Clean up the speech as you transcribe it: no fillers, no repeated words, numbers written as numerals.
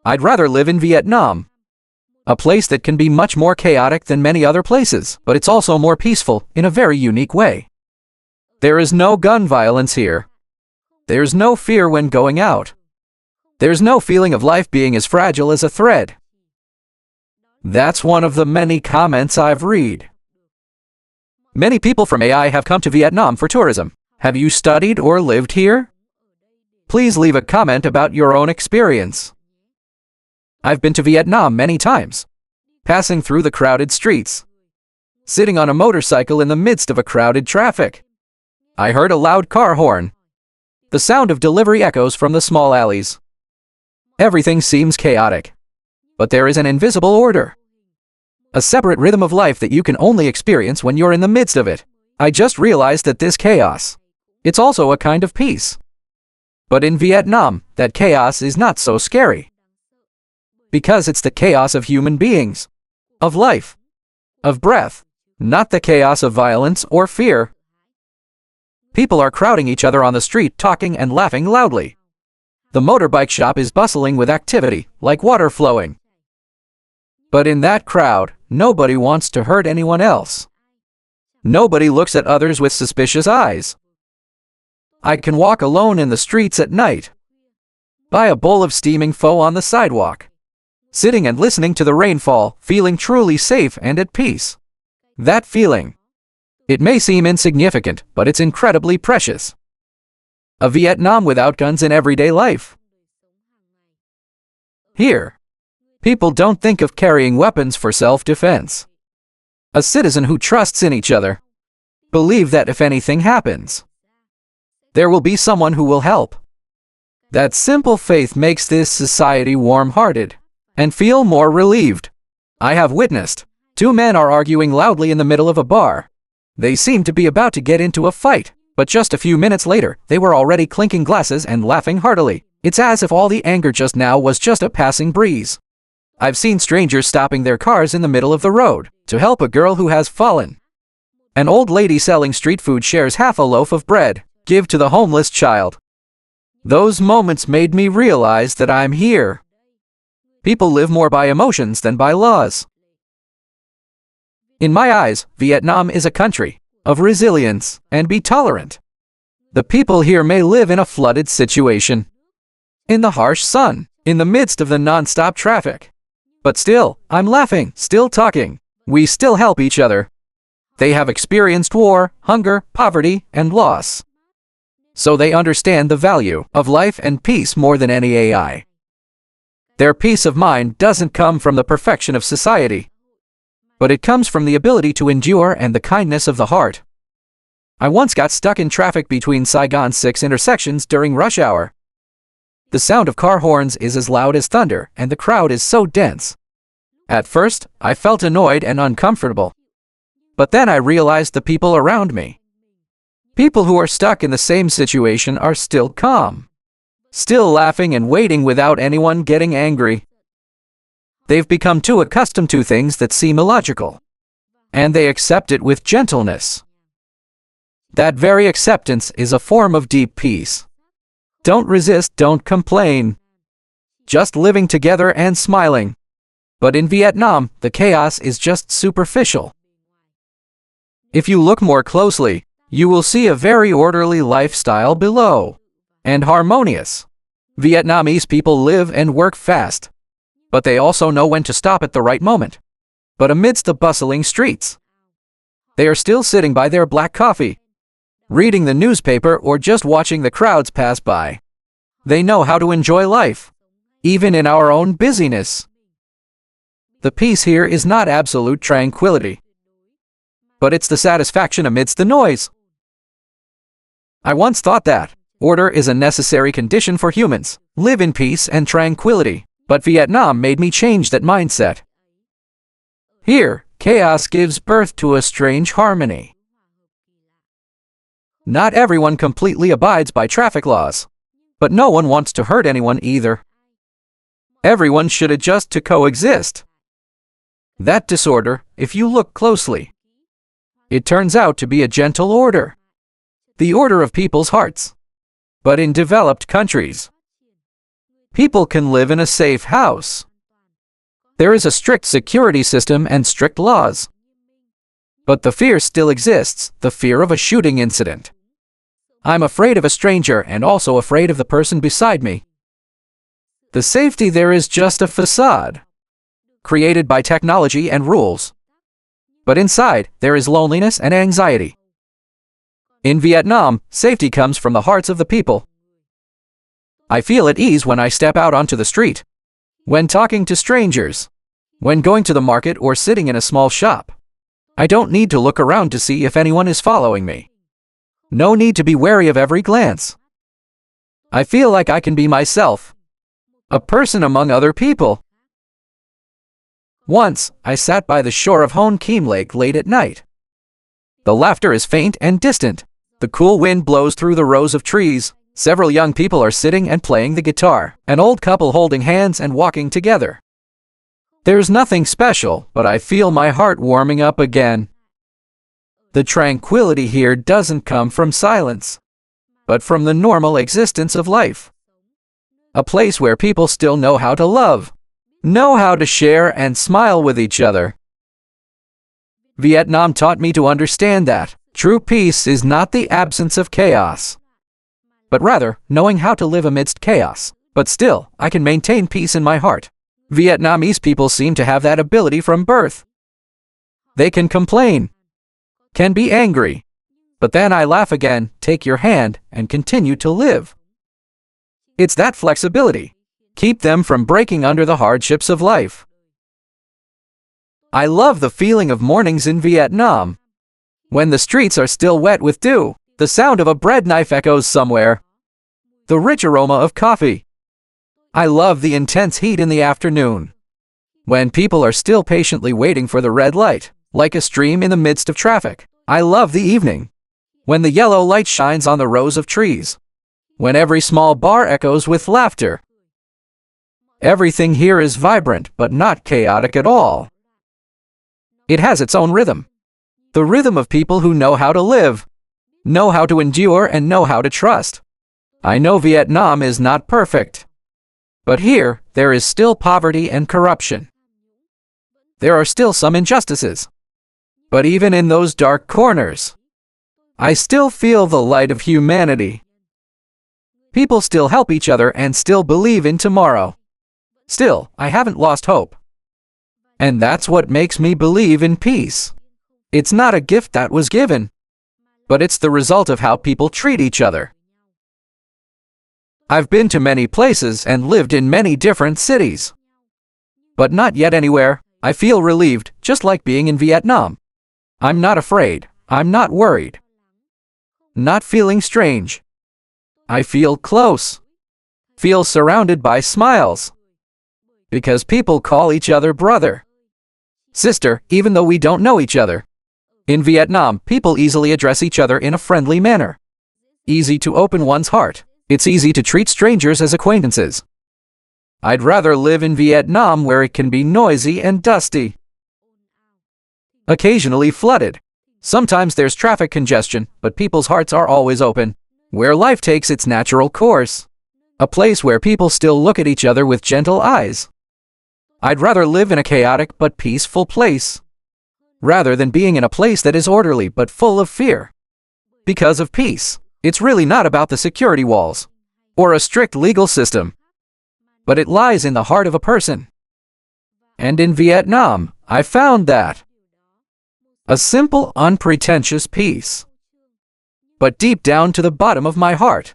I'd rather live in Vietnam. A place that can be much more chaotic than many other places, but it's also more peaceful in a very unique way. There is no gun violence here. There's no fear when going out. There's no feeling of life being as fragile as a thread. That's one of the many comments I've read. Many people from AI have come to Vietnam for tourism. Have you studied or lived here? Please leave a comment about your own experience. I've been to Vietnam many times, passing through the crowded streets, sitting on a motorcycle in the midst of a crowded traffic. I heard a loud car horn. The sound of delivery echoes from the small alleys. Everything seems chaotic, but there is an invisible order. A separate rhythm of life that you can only experience when you're in the midst of it. I just realized that this chaos, it's also a kind of peace. But in Vietnam, that chaos is not so scary. Because it's the chaos of human beings, of life, of breath, not the chaos of violence or fear. People are crowding each other on the street, talking and laughing loudly. The motorbike shop is bustling with activity, like water flowing. But in that crowd, nobody wants to hurt anyone else. Nobody looks at others with suspicious eyes. I can walk alone in the streets at night, buy a bowl of steaming pho on the sidewalk, sitting and listening to the rainfall, feeling truly safe and at peace. That feeling. It may seem insignificant, but it's incredibly precious. A Vietnam without guns in everyday life. Here, people don't think of carrying weapons for self-defense. A citizen who trusts in each other. Believe that if anything happens, there will be someone who will help. That simple faith makes this society warm-hearted and feel more relieved. I have witnessed 2 men are arguing loudly in the middle of a bar. They seemed to be about to get into a fight, but just a few minutes later, they were already clinking glasses and laughing heartily. It's as if all the anger just now was just a passing breeze. I've seen strangers stopping their cars in the middle of the road to help a girl who has fallen. An old lady selling street food shares half a loaf of bread, give to the homeless child. Those moments made me realize that I'm here. People live more by emotions than by laws. In my eyes, Vietnam is a country of resilience and be tolerant. The people here may live in a flooded situation, in the harsh sun, in the midst of the non-stop traffic. But still, I'm laughing, still talking. We still help each other. They have experienced war, hunger, poverty, and loss. So they understand the value of life and peace more than any AI. Their peace of mind doesn't come from the perfection of society, but it comes from the ability to endure and the kindness of the heart. I once got stuck in traffic between Saigon's 6 intersections during rush hour. The sound of car horns is as loud as thunder, and the crowd is so dense. At first, I felt annoyed and uncomfortable. But then I realized the people around me. People who are stuck in the same situation are still calm, still laughing and waiting without anyone getting angry. They've become too accustomed to things that seem illogical, and they accept it with gentleness. That very acceptance is a form of deep peace. Don't resist, don't complain. Just living together and smiling. But in Vietnam, the chaos is just superficial. If you look more closely, you will see a very orderly lifestyle below, and harmonious. Vietnamese people live and work fast, but they also know when to stop at the right moment. But amidst the bustling streets, they are still sitting by their black coffee, reading the newspaper or just watching the crowds pass by. They know how to enjoy life, even in our own busyness. The peace here is not absolute tranquility, but it's the satisfaction amidst the noise. I once thought that order is a necessary condition for humans, live in peace and tranquility, but Vietnam made me change that mindset. Here, chaos gives birth to a strange harmony. Not everyone completely abides by traffic laws, but no one wants to hurt anyone either. Everyone should adjust to coexist. That disorder, if you look closely, it turns out to be a gentle order. The order of people's hearts. But in developed countries, People can live in a safe house. There is a strict security system and strict laws. But the fear still exists, the fear of a shooting incident. I'm afraid of a stranger and also afraid of the person beside me. The safety there is just a facade, created by technology and rules. But inside, there is loneliness and anxiety. In Vietnam, safety comes from the hearts of the people. I feel at ease when I step out onto the street, when talking to strangers, when going to the market or sitting in a small shop. I don't need to look around to see if anyone is following me. No need to be wary of every glance. I feel like I can be myself, a person among other people. Once, I sat by the shore of Hon Kim Lake late at night. The laughter is faint and distant. The cool wind blows through the rows of trees. Several young people are sitting and playing the guitar, an old couple holding hands and walking together. There's nothing special, but I feel my heart warming up again. The tranquility here doesn't come from silence, but from the normal existence of life. A place where people still know how to love, know how to share and smile with each other. Vietnam taught me to understand that true peace is not the absence of chaos, but rather knowing how to live amidst chaos. But still, I can maintain peace in my heart. Vietnamese people seem to have that ability from birth. They can complain, can be angry, but then I laugh again, take your hand, and continue to live. It's that flexibility. Keep them from breaking under the hardships of life. I love the feeling of mornings in Vietnam. When the streets are still wet with dew, the sound of a bread knife echoes somewhere. The rich aroma of coffee. I love the intense heat in the afternoon, when people are still patiently waiting for the red light, like a stream in the midst of traffic. I love the evening, when the yellow light shines on the rows of trees, when every small bar echoes with laughter. Everything here is vibrant but not chaotic at all. It has its own rhythm. The rhythm of people who know how to live, know how to endure, and know how to trust. I know Vietnam is not perfect, but here, there is still poverty and corruption. There are still some injustices. But even in those dark corners, I still feel the light of humanity. People still help each other and still believe in tomorrow. Still, I haven't lost hope. And that's what makes me believe in peace. It's not a gift that was given, but it's the result of how people treat each other. I've been to many places and lived in many different cities, but not yet anywhere I feel relieved, just like being in Vietnam. I'm not afraid. I'm not worried. Not feeling strange. I feel close. Feel surrounded by smiles. Because people call each other brother, sister, even though we don't know each other. In Vietnam, people easily address each other in a friendly manner. Easy to open one's heart. It's easy to treat strangers as acquaintances. I'd rather live in Vietnam where it can be noisy and dusty, occasionally flooded. Sometimes there's traffic congestion, but people's hearts are always open. Where life takes its natural course. A place where people still look at each other with gentle eyes. I'd rather live in a chaotic but peaceful place, rather than being in a place that is orderly but full of fear. Because of peace, it's really not about the security walls or a strict legal system, but it lies in the heart of a person. And in Vietnam, I found that. A simple, unpretentious peace. But deep down to the bottom of my heart,